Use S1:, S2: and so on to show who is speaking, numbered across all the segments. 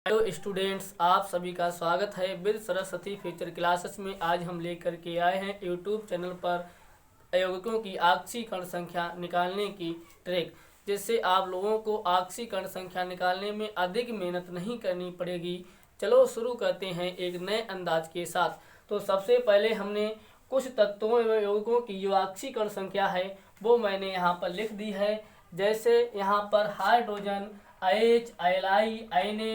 S1: Hello students, आप सभी का स्वागत है विद सरस्वती फ्यूचर क्लासेस में। आज हम लेकर के आए हैं यूट्यूब चैनल पर अयौगिकों की आपसी कण संख्या निकालने की ट्रिक, जिससे आप लोगों को आपसी कण संख्या निकालने में अधिक मेहनत नहीं करनी पड़ेगी। चलो शुरू करते हैं एक नए अंदाज के साथ। तो सबसे पहले हमने कुछ तत्वों एवं यौगिकों की जो आपसी कण संख्या है वो मैंने यहाँ पर लिख दी है। जैसे यहाँ पर hydrogen H, Li, Na,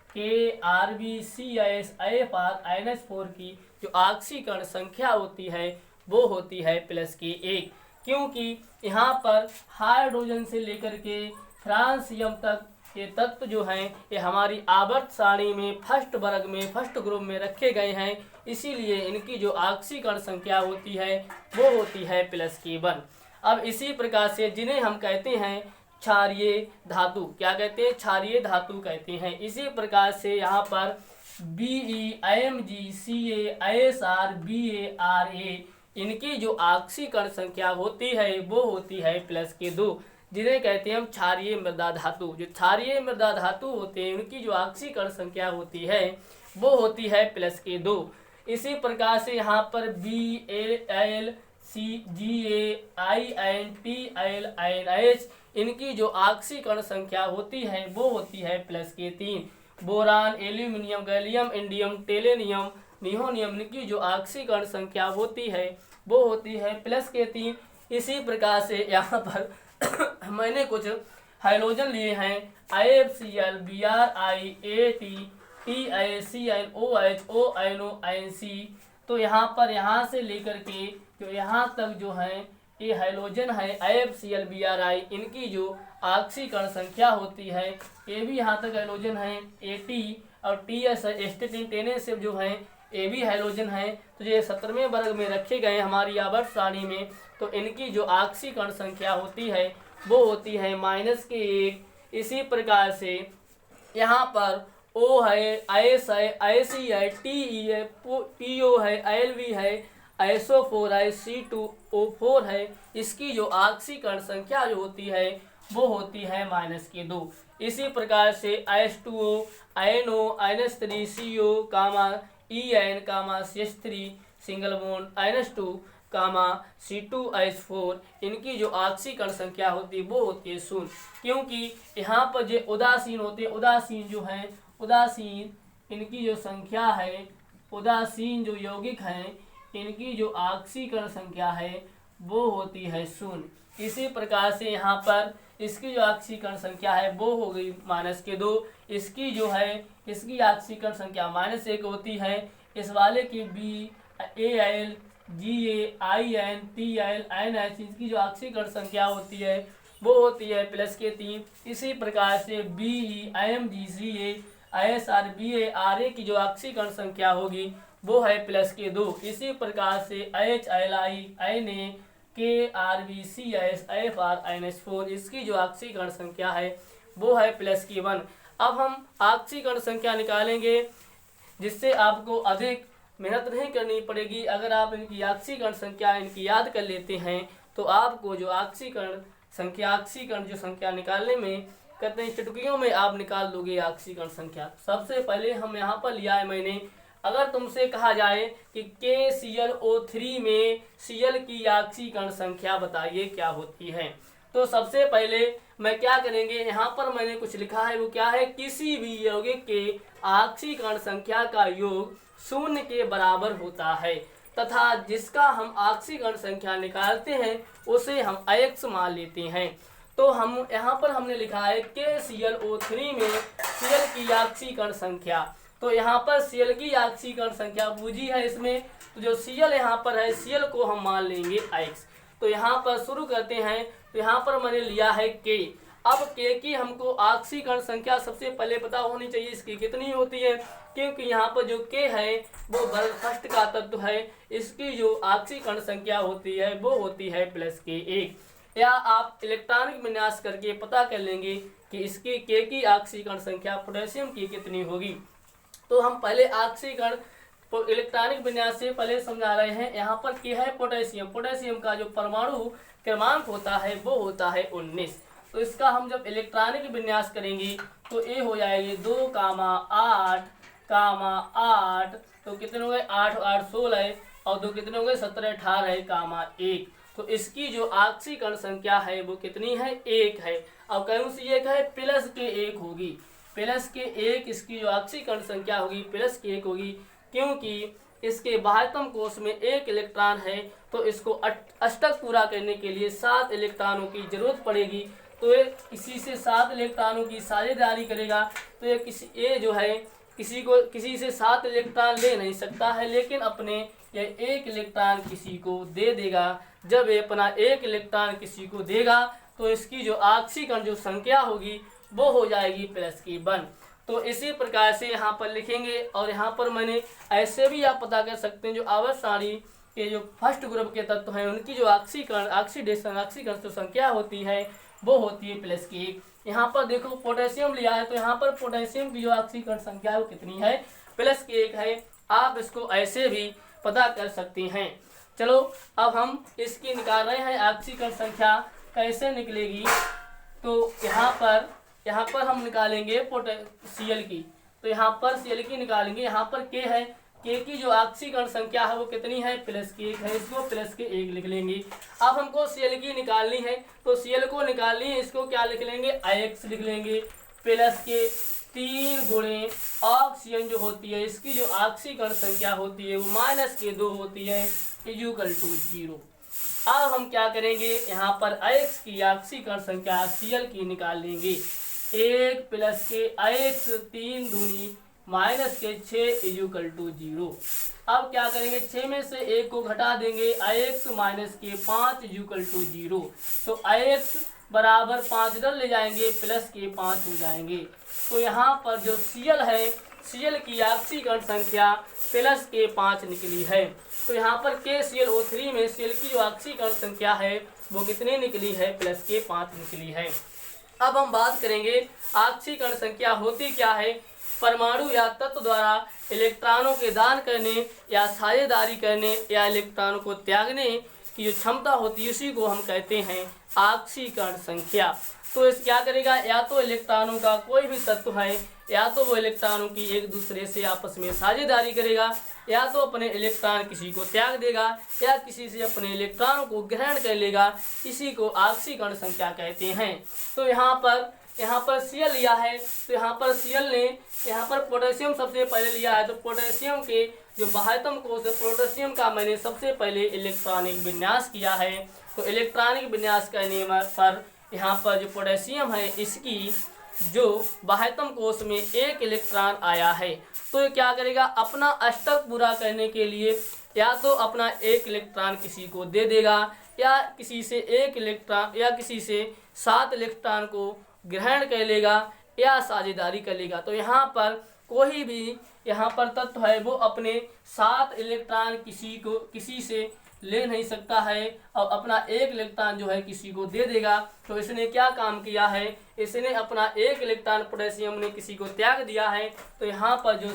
S1: K, Rb, Cs, AFr, NH4 की जो आक्सी कण संख्या होती है वो होती है +1, क्योंकि यहाँ पर हाइड्रोजन से लेकर के फ्रांसियम तक ये तत्व जो हैं ये हमारी आवर्त सारणी में फर्स्ट वर्ग में फर्स्ट ग्रुप में रखे गए हैं। इसीलिए इनकी जो आक्सी कण संख्या होती है वो होती है +1। अब इसी प्रकार से जिन्हें हम कहते हैं क्षारीय धातु, क्या कहते हैं? क्षारीय धातु कहते हैं। इसी प्रकार से यहाँ पर Be, Img, Ca, Isr, Ba, Ra इनकी जो आक्सी कण संख्या होती है वो होती है +2, जिन्हें कहते हैं हम क्षारीय मृदा धातु। जो क्षारीय मृदा धातु होते हैं उनकी जो आक्सी कण संख्या होती है वो होती है +2। इसी प्रकार से यहाँ पर Bal, Ga, In, Tl, NH इनकी जो आक्सी कण संख्या होती है वो होती है +3। बोरान, एल्यूमिनियम, गैलियम, इंडियम, टेलेनियम, नियोनियम इनकी जो आक्सी कण संख्या होती है वो होती है +3। इसी प्रकार से यहाँ पर मैंने कुछ हाइड्रोजन लिए हैं IFCl, Bri, At, TiCl, OH, ONO, INC। तो यहाँ से लेकर के जो यहाँ तक जो है ये हाइड्रोजन है IFCl, Bri इनकी जो आक्सी कण संख्या होती है ये भी यहाँ तक हाइड्रोजन है। At और TS एस्टेटिन टेने से जो है ये भी हाइड्रोजन है। तो ये 17वें वर्ग में रखे गए हमारी आवर्त सारणी में। तो इनकी जो आक्सी कण संख्या होती है वो होती है -1। इसी प्रकार से यहाँ पर O है, IS है, IC है, TE है, PO है, ILV है, SO4 है, C2O4 है। इसकी जो आक्सी कण संख्या जो होती है वो होती है -2। इसी प्रकार से H2O, INO, NH3, CO, EN, CH3 single bond, NH2, C2H4 इनकी जो आक्सी कण संख्या होती है वो होती है 0, क्योंकि यहाँ पर जो उदासीन होते हैं, उदासीन जो हैं, उदासीन इनकी जो संख्या है, उदासीन जो यौगिक हैं इनकी जो आक्सी कण संख्या है वो होती है 0। इसी प्रकार से यहाँ पर इसकी जो आक्सी कण संख्या है वो हो गई -2। इसकी जो है इसकी आक्सी कण संख्या -1 होती है। इस वाले की Bal, Ga, In, Tl, NH इसकी जो आक्सी कण संख्या होती है वो होती है +3। इसी प्रकार से Be, Img, Ca, Isr, Ba, Ra की जो आक्सी कण संख्या होगी वो है +2। इसी प्रकार से H, Li, Na, K, Rb, Cs, AFr, NH4 इसकी जो आक्सी कण संख्या है वो है +1। अब हम आक्सी कण संख्या निकालेंगे जिससे आपको अधिक मेहनत नहीं करनी पड़ेगी। अगर आप इनकी आक्सी कण संख्या इनकी याद कर लेते हैं तो आपको जो आक्सी कण जो संख्या निकालने में कहते हैं चुटकियों में आप निकाल लोगे आक्सी कण संख्या। सबसे पहले हम यहाँ पर लिया है मैंने, अगर तुमसे कहा जाए कि KClO3 में Cl की आक्सी कण संख्या बताइए क्या होती है, तो सबसे पहले मैं क्या करेंगे, यहाँ पर मैंने कुछ लिखा है वो क्या है, किसी भी यौगिक के आक्सी कण संख्या का योग 0 के बराबर होता है तथा जिसका हम आक्सी कण संख्या निकालते हैं उसे हम Ix मान लेते हैं। तो हम यहाँ पर हमने लिखा है KClO3 में Cl की आक्सी कण संख्या। तो यहाँ पर Cl की आक्सी कण संख्या बूझी है इसमें, तो जो Cl यहाँ पर है Cl को हम मान लेंगे X। तो यहाँ पर शुरू करते हैं। तो यहाँ पर मैंने लिया है K। अब K की हमको आक्सी कण संख्या सबसे पहले पता होनी चाहिए इसकी कितनी होती है, क्योंकि यहाँ पर जो K है वो वर्ग फर्स्ट का तत्व है। इसकी जो आक्सी कण संख्या होती है वो होती है +1। या आप इलेक्ट्रॉनिक विन्यास करके पता कर लेंगे कि इसकी K की आक्सी कण संख्या पोटेशियम की कितनी होगी। तो हम पहले आक्सी कण इलेक्ट्रॉनिक विन्यास से पहले समझा रहे हैं। यहाँ पर K है पोटेशियम, पोटेशियम का जो परमाणु क्रमांक होता है वो होता है 19। तो इसका हम जब इलेक्ट्रॉनिक विन्यास करेंगे तो ए हो जाएगी 2, 8, तो कितने हो गए 8 8 16 और 2 कितने हो गए 17 18 1। तो इसकी जो ऑक्सीकरण संख्या है वो कितनी है 1 है। अब कौन सी 1 है प्लस के 1 होगी, प्लस के 1 इसकी जो ऑक्सीकरण संख्या होगी प्लस के 1 होगी, क्योंकि इसके बाह्यतम कोश में 1 इलेक्ट्रॉन है तो इसको अष्टक पूरा करने के लिए 7 इलेक्ट्रॉनों की जरूरत पड़ेगी। तो ये किसी से 7 इलेक्ट्रॉनों की साझेदारी करेगा, तो ये जो है किसी से 7 इलेक्ट्रॉन ले नहीं सकता है, लेकिन अपने ये 1 इलेक्ट्रॉन किसी को दे देगा। जब ये अपना 1 इलेक्ट्रॉन किसी को देगा तो इसकी जो ऑक्सीकरण जो संख्या होगी वो हो जाएगी प्लस की 1। तो इसी प्रकार से यहाँ पर लिखेंगे, और यहाँ पर मैंने ऐसे भी आप पता कर सकते हैं जो आवर्त सारणी के जो फर्स्ट ग्रुप के तत्व हैं उनकी जो ऑक्सीकरण जो संख्या होती है वो होती है प्लस की 1। यहाँ पर देखो पोटेशियम लिया है, तो यहाँ पर पोटेशियम की जो ऑक्सीकरण संख्या है वो कितनी है प्लस की 1 है। आप इसको ऐसे भी पता कर सकते हैं। चलो अब हम इसकी निकाल रहे हैं ऑक्सीकरण संख्या कैसे निकलेगी। तो यहाँ पर हम निकालेंगे Cl की, तो यहाँ पर Cl की निकालेंगे। यहाँ पर K है, K की जो ऑक्सीकरण संख्या है वो कितनी है प्लस की 1 है, इसको प्लस के 1 लिख लेंगे। अब हमको Cl की निकालनी है, तो Cl को निकालनी है, इसको क्या लिख लेंगे Ix लिख लेंगे। प्लस के 3 गुणे ऑक्सीजन जो होती है इसकी जो ऑक्सीकरण संख्या होती है वो माइनस के 2 होती है इक्वल टू 0। अब हम क्या करेंगे, यहाँ पर Ix की ऑक्सीकरण संख्या Cl की निकाल लेंगे। 1 प्लस के Ix 3 दूनी माइनस के 6 इक्वल टू 0। अब क्या करेंगे 6 में से 1 को घटा देंगे, Ix माइनस के 5 इक्वल टू 0। तो Ix बराबर 5 इधर ले जाएंगे प्लस के 5 हो जाएंगे। तो यहाँ पर जो Cl है, Cl की ऑक्सीकरण संख्या प्लस के 5 निकली है। तो यहाँ पर KClO3 में Cl की जो ऑक्सीकरण संख्या है वो कितनी निकली है प्लस के 5 निकली है। अब हम बात करेंगे ऑक्सीकरण संख्या होती क्या है। परमाणु या तत्व द्वारा इलेक्ट्रॉनों के दान करने या साझेदारी करने या इलेक्ट्रॉनों को त्यागने की जो क्षमता होती है उसी को हम कहते हैं ऑक्सीकरण संख्या। तो इस क्या करेगा, या तो इलेक्ट्रॉनों का कोई भी तत्व है या तो वो इलेक्ट्रॉनों की एक दूसरे से आपस में साझेदारी करेगा, या तो अपने इलेक्ट्रॉन किसी को त्याग देगा, या किसी से अपने इलेक्ट्रॉनों को ग्रहण कर लेगा, इसी को ऑक्सीकरण संख्या कहते हैं। तो यहाँ पर Cl लिया है, तो यहाँ पर Cl ने यहाँ पर पोटेशियम सबसे पहले लिया है, तो पोटेशियम के जो बाह्यतम कोश है पोटेशियम का मैंने सबसे पहले इलेक्ट्रॉनिक विन्यास किया है। तो इलेक्ट्रॉनिक विन्यास करने पर यहाँ पर जो पोटेशियम है इसकी जो बाह्यतम कोश में 1 इलेक्ट्रॉन आया है, तो ये क्या करेगा, अपना अष्टक पूरा करने के लिए या तो अपना 1 इलेक्ट्रॉन किसी को दे देगा, या किसी से 1 इलेक्ट्रॉन या किसी से 7 इलेक्ट्रॉन को ग्रहण कर लेगा या साझेदारी कर लेगा। तो यहाँ पर कोई भी यहाँ पर तत्व है वो अपने 7 इलेक्ट्रॉन किसी से ले नहीं सकता है और अपना 1 इलेक्ट्रॉन जो है किसी को दे देगा। तो इसने क्या काम किया है, इसने अपना 1 इलेक्ट्रॉन पोटेशियम ने किसी को त्याग दिया है। तो यहाँ पर जो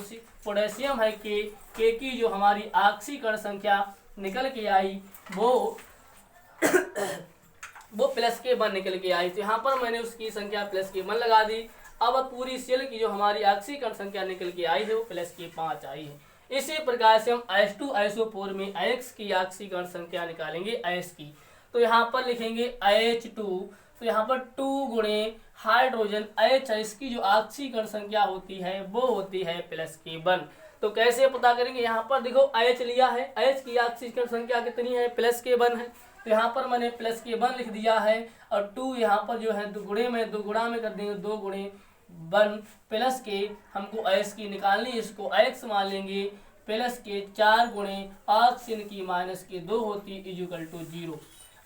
S1: पोटेशियम है के की जो हमारी ऑक्सीकरण संख्या निकल के आई वो प्लस के 1 निकल के आई। तो यहाँ पर मैंने उसकी संख्या प्लस के 1 लगा दी। अब पूरी सेल की जो हमारी ऑक्सीकरण संख्या निकल के आई है वो प्लस के 5 आई है। इसी प्रकार से हम H2SO4 में X की ऑक्सीकरण संख्या निकालेंगे H की। तो यहाँ पर लिखेंगे H2, तो यहाँ पर 2 गुणे हाइड्रोजन H है, इसकी जो ऑक्सीकरण संख्या होती है वो होती है प्लस के 1। तो कैसे पता करेंगे, यहाँ पर देखो H लिया है, H की ऑक्सीकरण संख्या कितनी है प्लस के 1 है। तो यहाँ पर मैंने प्लस के 1 लिख दिया है, और 2 यहाँ पर जो है 2 गुणा में कर देंगे, 2 गुणे 1 प्लस के हमको H की निकालनी, इसको X मान लेंगे, प्लस के 4 गुणे ऑक्सीजन की माइनस के 2 होती इक्वल टू 0।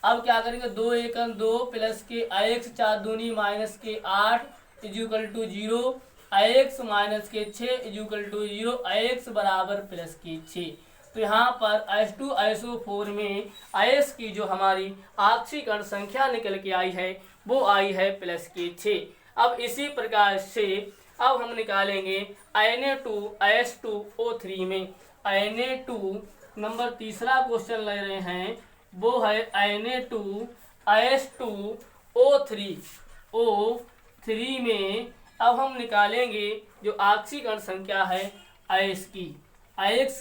S1: अब क्या करेंगे, 2 1 2 प्लस के X 4 दूनी माइनस के 8 इक्वल टू 0, X माइनस के 6 इक्वल टू 0, X बराबर प्लस के 6। तो यहाँ पर H2SO4 में X की जो हमारी ऑक्सीकरण संख्या निकल के आई है वो आई है प्लस के 6। अब इसी प्रकार से अब हम निकालेंगे Na2H2O3 में Na2 नंबर तीसरा क्वेश्चन ले रहे हैं, वो है Na2H2O3 में अब हम निकालेंगे जो आक्सीकरण संख्या है अयस्क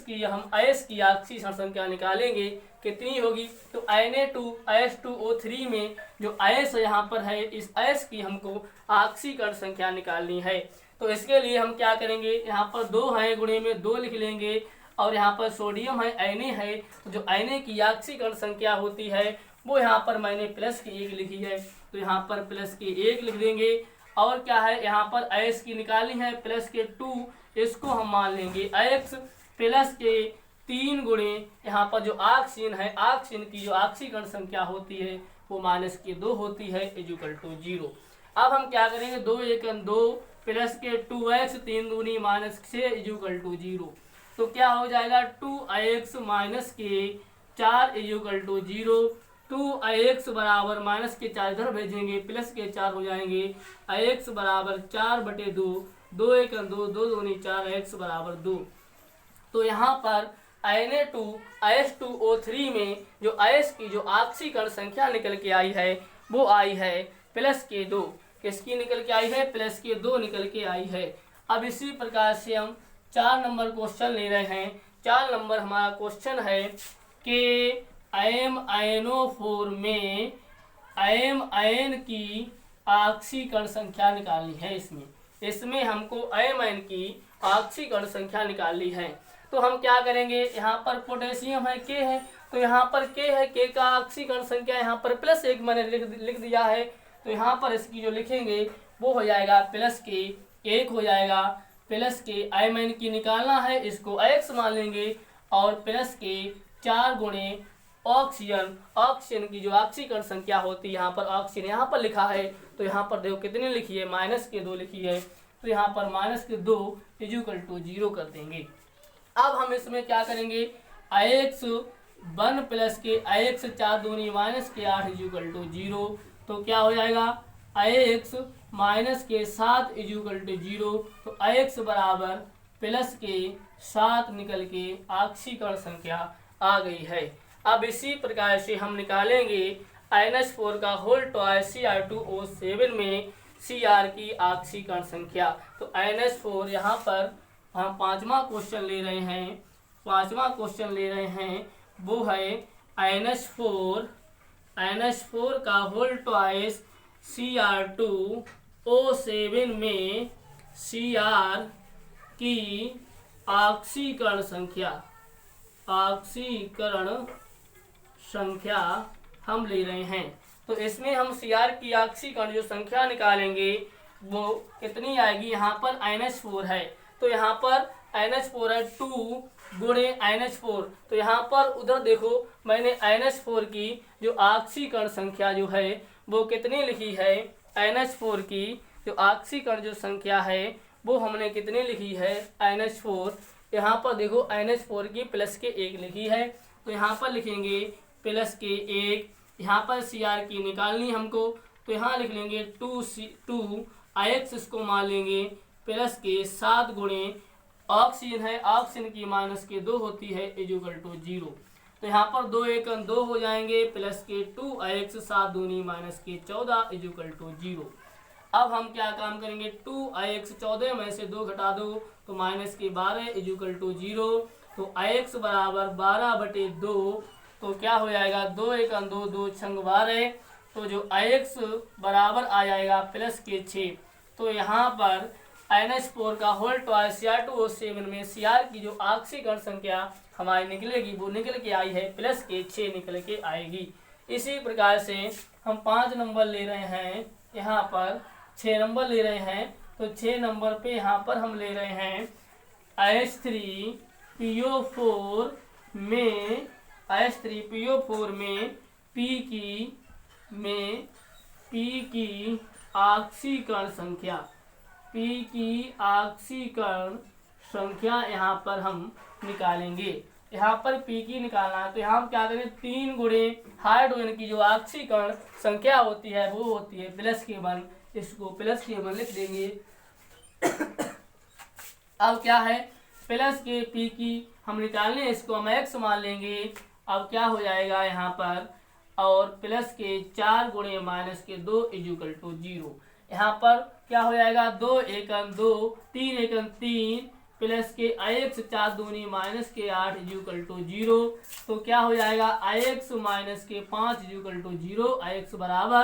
S1: की हम अयस्क की आक्सीकरण संख्या निकालेंगे कितनी होगी। तो Na2 में जो अयस्क यहाँ पर है, इस अयस्क की हमको आक्सीकरण संख्या निकालनी है। तो इसके लिए हम क्या करेंगे, यहाँ पर 2 है, गुणे में 2 लिख लेंगे और यहाँ पर सोडियम है, Na है, तो जो Na की आक्सीकरण संख्या होती है वो यहाँ पर मैंने प्लस की 1 लिखी है, तो यहाँ पर प्लस की 1 लिख देंगे। और क्या है, यहाँ पर अयस्क की निकालनी है प्लस के 2, इसको हम मान लेंगे अयस्क प्लस के 3 गुणे यहाँ पर जो ऑक्सीजन है, ऑक्सीजन की जो ऑक्सीकरण संख्या होती है वो माइनस के 2 होती है इक्वल टू 0। अब हम क्या करेंगे, 2 1 2 प्लस के 2x 3 दूनी माइनस 6 इक्वल टू 0। तो क्या हो जाएगा 2x माइनस के 4 इक्वल टू 0। 2x बराबर माइनस के 4 इधर भेजेंगे, प्लस के 4 हो जाएंगे। x बराबर 4/2, 2 1 2 2 दूनी 4, x बराबर 2। तो यहाँ पर Na2 में जो अयस्क की जो ऑक्सीकरण संख्या निकल के आई है वो आई है प्लस के 2। किसकी निकल के आई है, प्लस के 2 निकल के आई है। अब इसी प्रकार से हम 4 नंबर क्वेश्चन ले रहे हैं। 4 नंबर हमारा क्वेश्चन है कि AmNO4 में आयन की ऑक्सीकरण संख्या निकालनी है। इसमें हमको आयन की ऑक्सीकरण संख्या निकालनी है। तो हम क्या करेंगे, यहाँ पर पोटेशियम है, K है, तो यहाँ पर K है, K का ऑक्सीकरण संख्या यहाँ पर +1 मैंने लिख दिया है। तो यहाँ पर इसकी जो लिखेंगे वो हो जाएगा प्लस के 1 हो जाएगा। प्लस के आयन की निकालना है, इसको x मान लेंगे और प्लस के 4 गुणे ऑक्सीजन की जो ऑक्सीकरण संख्या होती है, यहाँ पर ऑक्सीजन यहाँ पर लिखा है, तो यहाँ पर देखो कितनी लिखी है, माइनस के 2 लिखी है, तो यहाँ पर माइनस के 2 इक्वल टू 0 कर देंगे। अब हम इसमें क्या करेंगे, x 1 प्लस के x 4 दूनी माइनस के 8 इक्वल टू 0। तो क्या हो जाएगा, x माइनस के 7 इक्वल टू 0। तो x बराबर प्लस के 7 निकल के ऑक्सीकरण संख्या आ गई है। अब इसी प्रकार से हम निकालेंगे NH4 का होल ट्वाइस Cr2O7 में Cr की ऑक्सीकरण संख्या। तो NH4 यहाँ पर हम 5वां क्वेश्चन ले रहे हैं। 5वां क्वेश्चन ले रहे हैं वो है NH4 का होल ट्वाइस Cr2O7 में Cr की ऑक्सीकरण संख्या हम ले रहे हैं। तो इसमें हम Cr की ऑक्सीकरण जो संख्या निकालेंगे वो कितनी आएगी, यहाँ पर NH4 है, तो यहाँ पर NH4 है 2 गुणे NH4। तो यहाँ पर उधर देखो मैंने NH4 की जो ऑक्सीकरण संख्या जो है वो कितनी लिखी है, NH4 की जो ऑक्सीकरण जो संख्या है वो हमने कितनी लिखी है, NH4 यहाँ पर देखो NH4 की प्लस के 1 लिखी है, तो यहाँ पर लिखेंगे प्लस के 1। यहाँ पर Cr की निकालनी हमको, तो यहाँ लिख लेंगे 2 Ix इसको मान लेंगे प्लस के 7 गुणे ऑक्सीजन है, ऑक्सीजन की माइनस के 2 होती है इक्वल टू 0। तो यहाँ पर 2 1 2 हो जाएंगे, प्लस के 2 Ix 7 दूनी माइनस के 14 इक्वल टू 0। अब हम क्या काम करेंगे, 2 Ix 14 में से 2 घटा दो तो माइनस के 12 इक्वल टू 0। तो Ix बराबर 12/2, तो क्या हो जाएगा 2 1 2 2 छंग 12, तो जो Ix बराबर आ जाएगा प्लस के 6। तो यहाँ पर NH4 का होल ट्वाइस Cr2O7 में Cr की जो ऑक्सीकरण संख्या हमारी निकलेगी वो निकल के आई है प्लस के 6 निकल के आएगी। इसी प्रकार से हम 5 नंबर ले रहे हैं, यहाँ पर 6 नंबर ले रहे हैं। तो 6 नंबर पे यहाँ पर हम ले रहे हैं H3PO4 में P की ऑक्सीकरण संख्या यहाँ पर हम निकालेंगे। यहाँ पर P की निकालना है, तो यहाँ हम क्या करें, 3 गुणे हाइड्रोजन की जो ऑक्सीकरण संख्या होती है वो होती है प्लस के 1, इसको प्लस के 1 लिख देंगे। अब क्या है, प्लस के P की हम निकालने, इसको हम x मान लेंगे। अब क्या हो जाएगा यहाँ पर, और प्लस के 4 गुणे माइनस के 2 इक्वल टू 0। यहाँ पर क्या हो जाएगा, 2 एकम 2, 3 एकम 3 प्लस के ix 4 दूनी माइनस के 8 इक्वल टू 0। तो क्या हो जाएगा, ix माइनस के 5 इक्वल टू 0, ix बराबर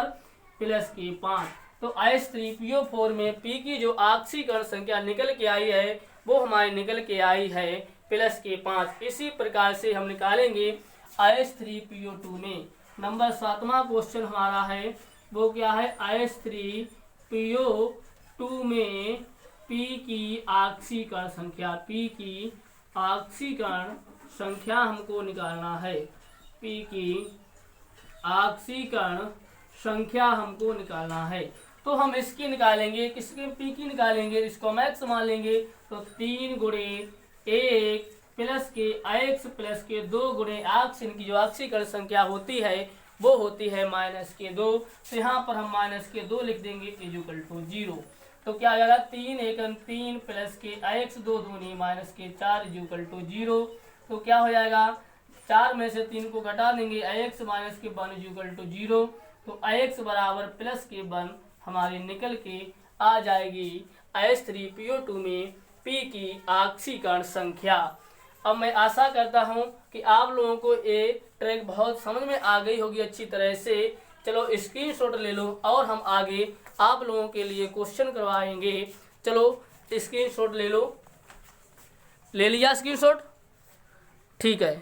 S1: प्लस के 5। तो H3PO4 में P की जो ऑक्सीकरण संख्या निकल के आई है वो हमारी निकल के आई है प्लस के 5। इसी प्रकार से हम निकालेंगे H3PO2 में। नंबर 7वां क्वेश्चन हमारा है वो क्या है, H3PO2 में P की ऑक्सीकरण संख्या, P की ऑक्सीकरण संख्या हमको निकालना है। P की ऑक्सीकरण संख्या हमको निकालना है। तो हम इसकी निकालेंगे, किसके, P की निकालेंगे, इसको मैक्स मान लेंगे। तो 3 गुणे 1 प्लस के x प्लस के 2 गुणे ऑक्सीजन की जो ऑक्सीकरण संख्या होती है वो होती है माइनस के 2। तो यहाँ पर हम माइनस के 2 लिख देंगे इक्वल टू 0। तो क्या आ जाएगा, 3 एकम 3 प्लस के x 2 दूनी माइनस के 4 इक्वल टू 0। तो क्या हो जाएगा, 4 में से 3 को घटा देंगे, x माइनस के 1 इक्वल टू 0। तो x बराबर प्लस के 1 हमारी निकल के आ जाएगी H3PO2 में P की ऑक्सीकरण संख्या। अब मैं आशा करता हूं कि आप लोगों को ये ट्रिक बहुत समझ में आ गई होगी अच्छी तरह से। चलो स्क्रीनशॉट ले लो और हम आगे आप लोगों के लिए क्वेश्चन करवाएंगे। चलो स्क्रीनशॉट ले लो, ले लिया स्क्रीनशॉट, ठीक है।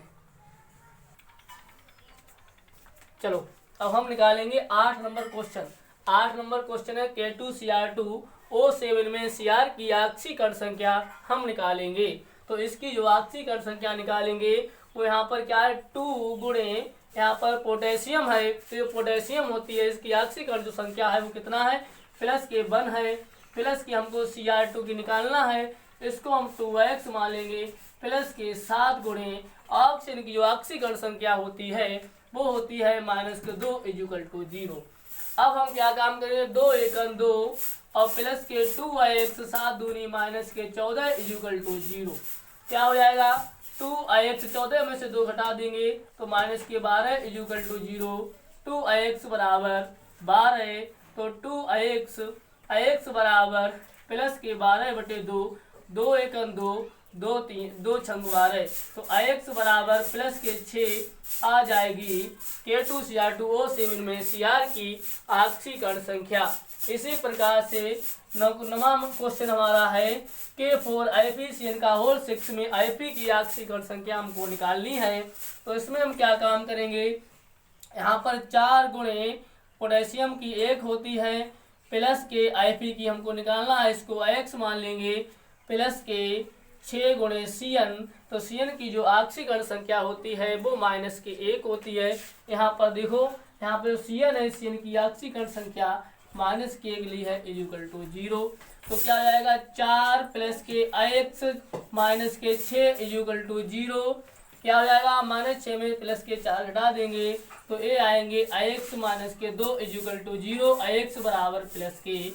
S1: चलो अब हम निकालेंगे 8 नंबर क्वेश्चन। 8 नंबर क्वेश्चन है K2Cr2O7 में Cr की ऑक्सीकरण संख्या हम निकालेंगे। तो इसकी जो ऑक्सीकरण संख्या निकालेंगे वो यहाँ पर क्या है, 2 गुणे यहाँ पर पोटेशियम है, तो जो पोटेशियम होती है इसकी ऑक्सीकरण जो संख्या है वो कितना है, प्लस के 1 है। प्लस की हमको Cr2 की निकालना है, इसको हम 2x मान लेंगे। प्लस के 7 गुणे ऑक्सीजन की जो ऑक्सीकरण संख्या होती है वो होती है माइनस के 2 इक्वल टू 0। अब हम क्या काम करेंगे, 2 एकम 2 और प्लस के 2x 7 दूनी माइनस के 14 इक्वल टू 0। क्या हो जाएगा, 2x 14 में से 2 घटा देंगे तो माइनस के 12 इक्वल टू 0। 2x बराबर 12, तो 2x बराबर प्लस के 12/2, 2 एकम 2, 2 3 2 छंग 12। तो x बराबर प्लस के 6 आ जाएगी K2Cr2O7 में Cr की ऑक्सीकरण संख्या। इसी प्रकार से 9वां क्वेश्चन हमारा है K4FeCN का होल 6 में Fe की ऑक्सीकरण संख्या हमको निकालनी है। तो इसमें हम क्या काम करेंगे, यहाँ पर 4 गुणे पोटेशियम की 1 होती है, प्लस के Fe की हमको निकालना है, इसको x मान लेंगे। प्लस के 6 गुणे Cn, तो Cn की जो ऑक्सीकरण संख्या होती है वो माइनस के 1 होती है। यहाँ पर देखो, यहाँ पर Cn है, Cn की ऑक्सीकरण संख्या माइनस के 1 ली है इक्वल टू 0। तो क्या आ जाएगा, 4 प्लस के x माइनस के 6 इक्वल टू 0। क्या हो जाएगा, माइनस 6 में प्लस के 4 घटा देंगे तो ये आएंगे x माइनस के 2 इक्वल टू 0, x बराबर प्लस के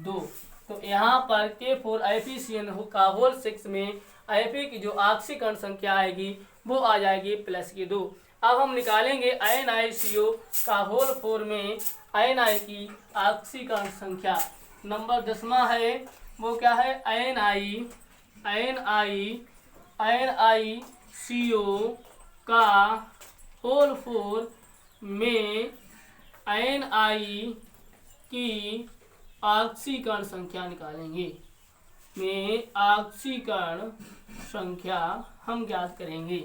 S1: 2। तो यहाँ पर K4FeCN का होल 6 में Fe की जो ऑक्सीकरण संख्या आएगी वो आ जाएगी प्लस की 2। अब हम निकालेंगे NiCO का होल 4 में Ni की ऑक्सीकरण संख्या। नंबर 10वां है वो क्या है, NiCO का होल 4 में Ni की ऑक्सीकरण संख्या निकालेंगे। में ऑक्सीकरण संख्या हम ज्ञात करेंगे।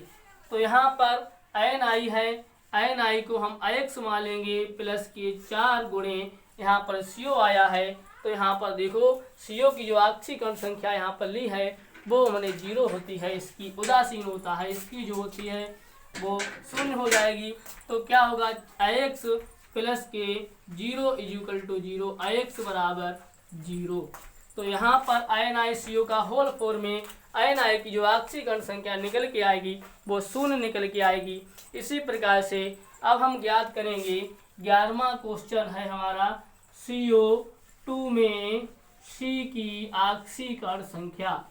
S1: तो यहाँ पर Ni है, Ni को हम x मान लेंगे, प्लस के 4 गुणे यहाँ पर CO आया है। तो यहाँ पर देखो CO की जो ऑक्सीकरण संख्या यहाँ पर ली है वो हमने 0 होती है, इसकी उदासीन होता है, इसकी जो होती है वो 0 हो जाएगी। तो क्या होगा, x प्लस के 0 इक्वल टू 0, x बराबर 0। तो यहाँ पर NiCO का होल 4 में Ni की जो ऑक्सीकरण संख्या निकल के आएगी वो 0 निकल के आएगी। इसी प्रकार से अब हम ज्ञात करेंगे 11वां क्वेश्चन है हमारा CO2 में C की ऑक्सीकरण संख्या।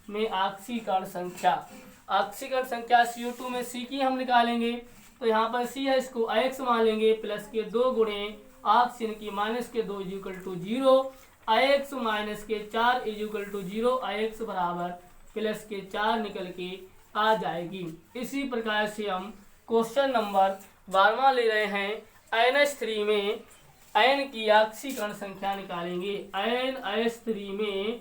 S1: में ऑक्सीकरण संख्या, ऑक्सीकरण संख्या CO2 में C की हम निकालेंगे। तो यहाँ पर C है, इसको x मान लेंगे, प्लस के 2 गुणे ऑक्सीजन की माइनस के 2 इक्वल टू 0, Ix माइनस के 4 इक्वल टू 0, Ix बराबर प्लस के 4 निकल के आ जाएगी। इसी प्रकार से हम क्वेश्चन नंबर 12वां ले रहे हैं। NH3 में आयन की ऑक्सीकरण संख्या निकालेंगे। NH3 में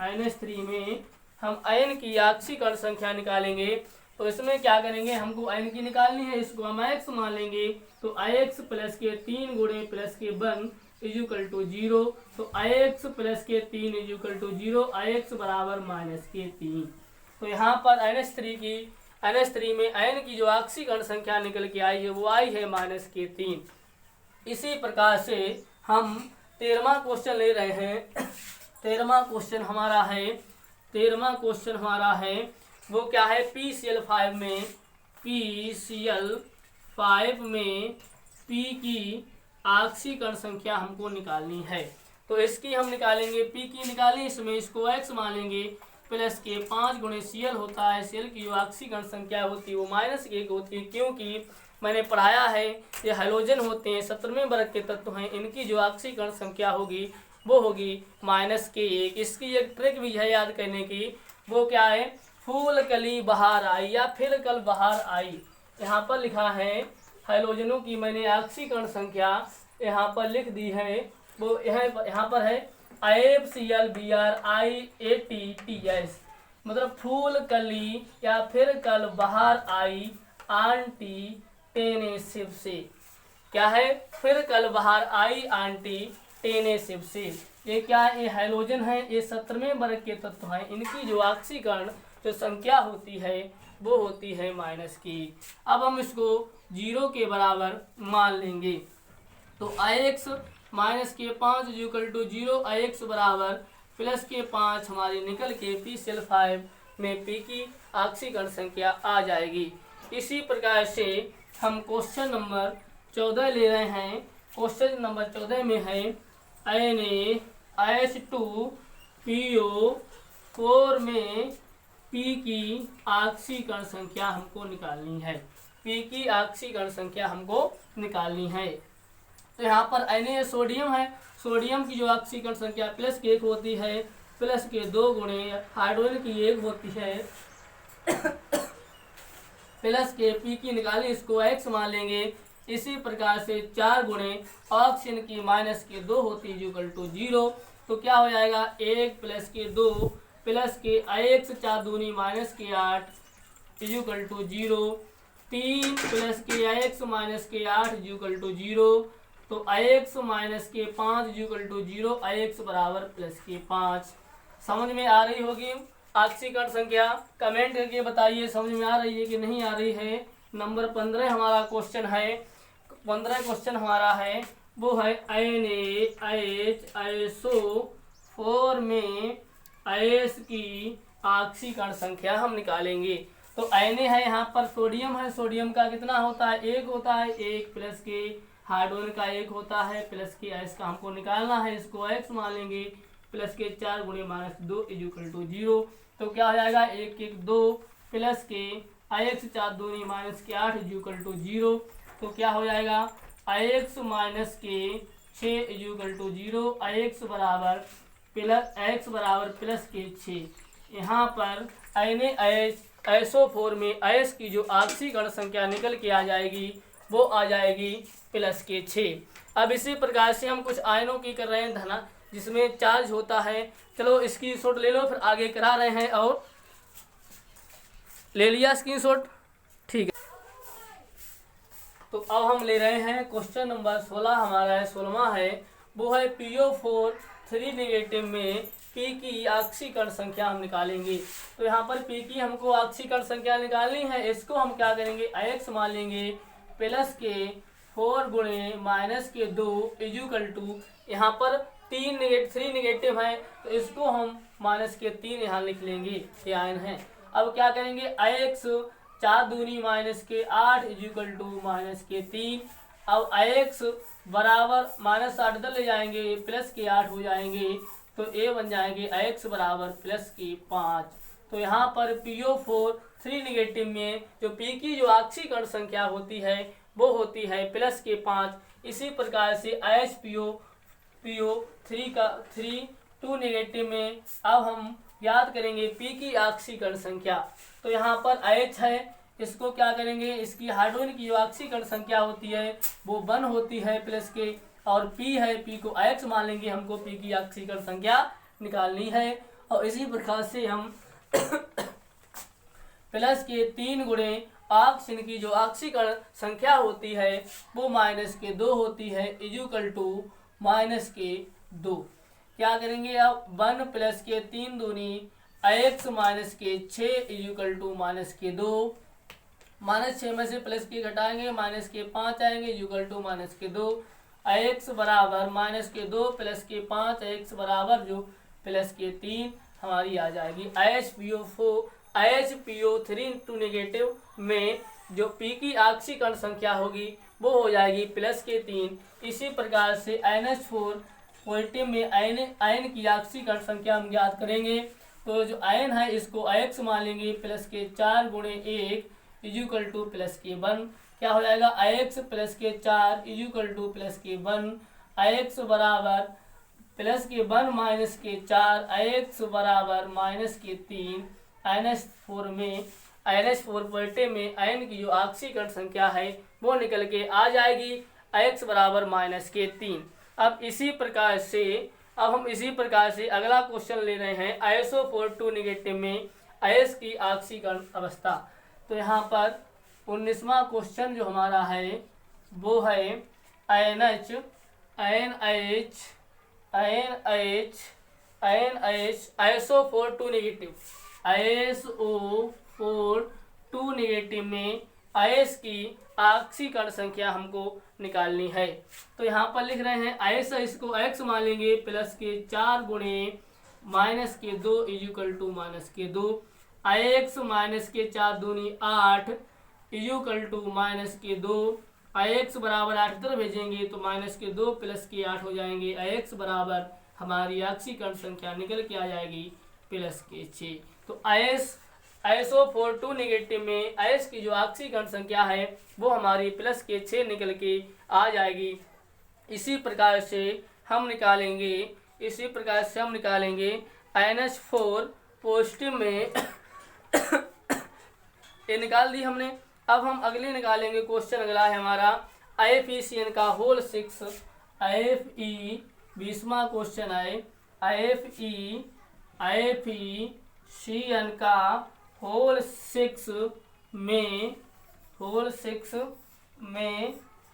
S1: NH3 में हम आयन की ऑक्सीकरण संख्या निकालेंगे। तो इसमें क्या करेंगे, हमको आयन की निकालनी है, इसको हम Ix मान लेंगे। तो Ix प्लस के 3 गुणे प्लस के 1 इक्वल टू 0, तो Ix प्लस के 3 इक्वल टू 0, Ix बराबर माइनस के 3। तो यहाँ पर NH3 में आयन की जो ऑक्सीकरण संख्या निकल के आई है वो आई है माइनस के 3। इसी प्रकार से हम 13वां क्वेश्चन ले रहे हैं। 13वां क्वेश्चन हमारा है वो क्या है, PCl5 में P की ऑक्सीकरण संख्या हमको निकालनी है। तो इसकी हम निकालेंगे, P की निकालें, इसमें इसको X मान लेंगे, प्लस के 5 गुणे Cl होता है। Cl की जो ऑक्सीकरण संख्या होती है वो माइनस 1 होती है, क्योंकि मैंने पढ़ाया है ये हाइड्रोजन होते हैं, 17वें वर्ग के तत्व हैं, इनकी जो ऑक्सीकरण संख्या होगी वो होगी माइनस के 1। इसकी एक ट्रिक भी है याद करने की, वो क्या है, फूल कली बहार आई या फिर कल बहार आई। यहाँ पर लिखा है हाइड्रोजनों की मैंने ऑक्सीकरण संख्या यहाँ पर लिख दी है, वो यहाँ पर है IFClBrIATTS, मतलब फूल कली या फिर कल बहार आई आंटी टेनेसिव से। क्या है, फिर कल बहार आई आंटी टेनेसिव से। ये क्या है, ये हाइड्रोजन है, ये 17वें वर्ग के तत्व हैं, इनकी जो ऑक्सीकरण जो संख्या होती है वो होती है माइनस की। अब हम इसको 0 के बराबर मान लेंगे। तो Ix माइनस के 5 इक्वल टू 0, Ix बराबर प्लस के 5 हमारी निकल के PCl5 में P की ऑक्सीकरण संख्या आ जाएगी। इसी प्रकार से हम क्वेश्चन नंबर 14 ले रहे हैं। क्वेश्चन नंबर 14 में है NaH2PO4 में P की ऑक्सीकरण संख्या हमको निकालनी है। P की ऑक्सीकरण संख्या हमको निकालनी है। तो यहाँ पर Na सोडियम है, सोडियम की जो ऑक्सीकरण संख्या प्लस के 1 होती है, प्लस के 2 गुणे हाइड्रोजन की 1 होती है, प्लस के P की निकाली, इसको X मान लेंगे। इसी प्रकार से 4 गुणे ऑक्सीजन की माइनस के 2 होती है इक्वल टू 0। तो क्या हो जाएगा, 1 प्लस के 2 प्लस के Ix 4 दूनी माइनस के 8 इक्वल टू 0, 3 प्लस के Ix माइनस के 8 इक्वल टू 0, तो Ix माइनस के 5 इक्वल टू 0, Ix बराबर प्लस के 5। समझ में आ रही होगी ऑक्सीकरण संख्या, कमेंट करके बताइए समझ में आ रही है कि नहीं आ रही है। नंबर 15 हमारा क्वेश्चन है। 15 क्वेश्चन हमारा है वो है NaHSO4 में आयस की ऑक्सीकरण संख्या हम निकालेंगे। तो Na है, यहाँ पर सोडियम है, सोडियम का कितना होता है, 1 होता है, 1 प्लस के हाइड्रोजन का 1 होता है, प्लस के X का हमको निकालना है, इसको X मान लेंगे, प्लस के 4 गुणे माइनस 2 इक्वल टू 0। तो क्या हो जाएगा, 1 1 2 प्लस के Ix 4 दूनी माइनस के 8 इक्वल टू 0। तो क्या हो जाएगा, Ix माइनस के 6 इक्वल टू 0, Ix बराबर प्लस के 6। यहाँ पर NaHSO4 में आयस की जो ऑक्सीकरण संख्या निकल के आ जाएगी वो आ जाएगी प्लस के 6। अब इसी प्रकार से हम कुछ आयनों की कर रहे हैं धना, जिसमें चार्ज होता है। चलो स्क्रीनशॉट ले लो, फिर आगे करा रहे हैं। और ले लिया स्क्रीनशॉट, ठीक है। तो अब हम ले रहे हैं क्वेश्चन नंबर 16 हमारा है, 16वां है वो है PO4 3 नेगेटिव में P की ऑक्सीकरण संख्या हम निकालेंगे। तो यहाँ पर P की हमको ऑक्सीकरण संख्या निकालनी है, इसको हम क्या करेंगे, Ix मान लेंगे, प्लस के 4 गुणे माइनस के 2 इक्वल टू, यहाँ पर 3 नेगेटिव है तो इसको हम माइनस के 3 यहाँ लिख लेंगे, ये आयन है। अब क्या करेंगे, Ix 4 दूनी माइनस के 8 इक्वल टू माइनस के 3। अब Ix बराबर माइनस 8 इधर ले जाएंगे, प्लस के 8 हो जाएंगे, तो A बन जाएंगे Ix बराबर प्लस के 5। तो यहाँ पर PO4 3 नेगेटिव में जो P की जो ऑक्सीकरण संख्या होती है वो होती है प्लस के 5। इसी प्रकार से PO3 2 नेगेटिव में अब हम याद करेंगे P की ऑक्सीकरण संख्या। तो यहाँ पर H है, इसको क्या करेंगे, इसकी हाइड्रोजन की जो ऑक्सीकरण संख्या होती है वो 1 होती है प्लस के, और P है, P को X मान लेंगे, हमको P की ऑक्सीकरण संख्या निकालनी है। और इसी प्रकार से हम प्लस के 3 गुणे ऑक्सीजन की जो ऑक्सीकरण संख्या होती है वो -2 होती है, इक्वल टू -2। क्या करेंगे अब 1 प्लस के 3 दूनी x माइनस के 6 इक्वल टू -2। -6 में से प्लस के घटाएंगे, -5 आएंगे इक्वल टू -2। x बराबर -2 प्लस के 5, x बराबर जो +3 हमारी आ जाएगी। HPO3 टू नेगेटिव में जो P की ऑक्सीकरण संख्या होगी वो हो जाएगी +3। इसी प्रकार से NH4 पॉजिटिव में आयन की ऑक्सीकरण संख्या हम ज्ञात करेंगे। तो जो आयन है इसको x मान लेंगे, +4 गुणे 1 इक्वल टू +1। क्या हो जाएगा, x +4 इक्वल टू +1। x बराबर +1 -4, x बराबर -3। NH4 पॉजिटिव में आयन की जो ऑक्सीकरण संख्या है वो निकल के आ जाएगी, x बराबर -3। अब हम इसी प्रकार से अगला क्वेश्चन ले रहे हैं ISO4 2 नेगेटिव में आयस की ऑक्सीकरण अवस्था। तो यहाँ पर 19वां क्वेश्चन जो हमारा है वो है ISO4 2 नेगेटिव। ISO4 2 नेगेटिव में आयस की ऑक्सीकरण संख्या हमको निकालनी है। तो यहाँ पर लिख रहे हैं आयस, इसको x मान लेंगे, +4 गुणे -2 इक्वल टू -2। x -4 दूनी 8 इक्वल टू -2। x बराबर 8 इधर भेजेंगे तो -2 +8 हो जाएंगे। x बराबर हमारी ऑक्सीकरण संख्या निकल के आ जाएगी +6। तो ISO4 2 नेगेटिव में आयस की जो ऑक्सीकरण संख्या है वो हमारी +6 निकल के आ जाएगी। इसी प्रकार से हम निकालेंगे NH4 पॉजिटिव में ये निकाल दी हमने। अब हम अगले निकालेंगे, क्वेश्चन अगला है हमारा IFECN का होल 6। IFE 20वां क्वेश्चन है IFECN का होल 6 में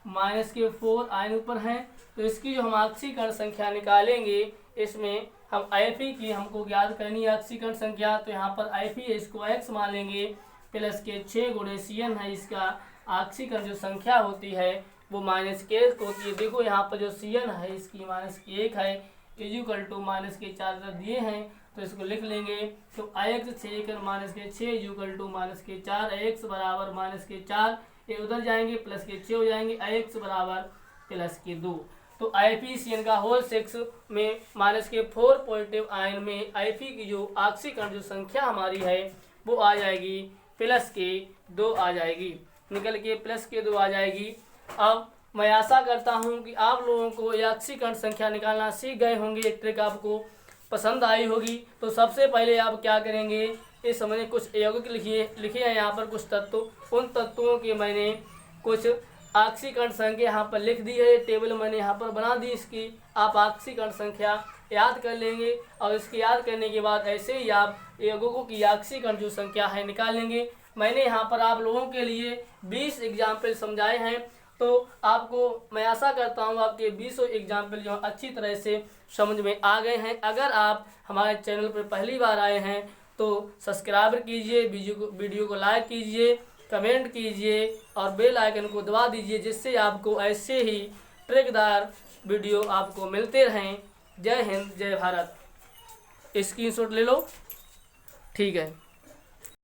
S1: -4 आयन ऊपर है। तो इसकी जो हम ऑक्सीकरण संख्या निकालेंगे, इसमें हम IFE की हमको ज्ञात करनी है ऑक्सीकरण संख्या। तो यहाँ पर IFE है, इसको x मान लेंगे, +6 गुणे CN है, इसका ऑक्सीकरण जो संख्या होती है वो -k होती है। देखो यहाँ पर जो CN है इसकी -1 है, इक्वल टू -4 दिए हैं तो इसको लिख लेंगे। तो x 6 -6 इक्वल टू -4, x बराबर -4, ये उधर जाएंगे +6 हो जाएंगे, x बराबर +2। तो IFECN का होल 6 में -4 पॉजिटिव आयन में IFE की जो ऑक्सीकरण जो संख्या हमारी है वो आ जाएगी +2 आ जाएगी, निकल के +2 आ जाएगी। अब मैं आशा करता हूँ कि आप लोगों को ये ऑक्सीकरण संख्या निकालना सीख गए होंगे, एक ट्रिक आपको पसंद आई होगी। तो सबसे पहले आप क्या करेंगे, इस समय कुछ यौगिक लिखिए हैं यहाँ पर कुछ तत्व, उन तत्वों के मैंने कुछ ऑक्सीकरण संख्या यहाँ पर लिख दी है, टेबल मैंने यहाँ पर बना दी इसकी। आप ऑक्सीकरण संख्या याद कर लेंगे और इसकी याद करने के बाद ऐसे ही आप यौगिकों की ऑक्सीकरण जो संख्या है निकाल लेंगे। मैंने यहाँ पर आप लोगों के लिए 20 एग्जाम्पल समझाए हैं, तो आपको मैं आशा करता हूँ आपके 20 एग्जाम्पल जो अच्छी तरह से समझ में आ गए हैं। अगर आप हमारे चैनल पर पहली बार आए हैं तो सब्सक्राइब कीजिए, वीडियो को लाइक कीजिए, कमेंट कीजिए और बेल आइकन को दबा दीजिए, जिससे आपको ऐसे ही ट्रिकदार वीडियो आपको मिलते रहें। जय हिंद, जय भारत। स्क्रीनशॉट ले लो, ठीक है।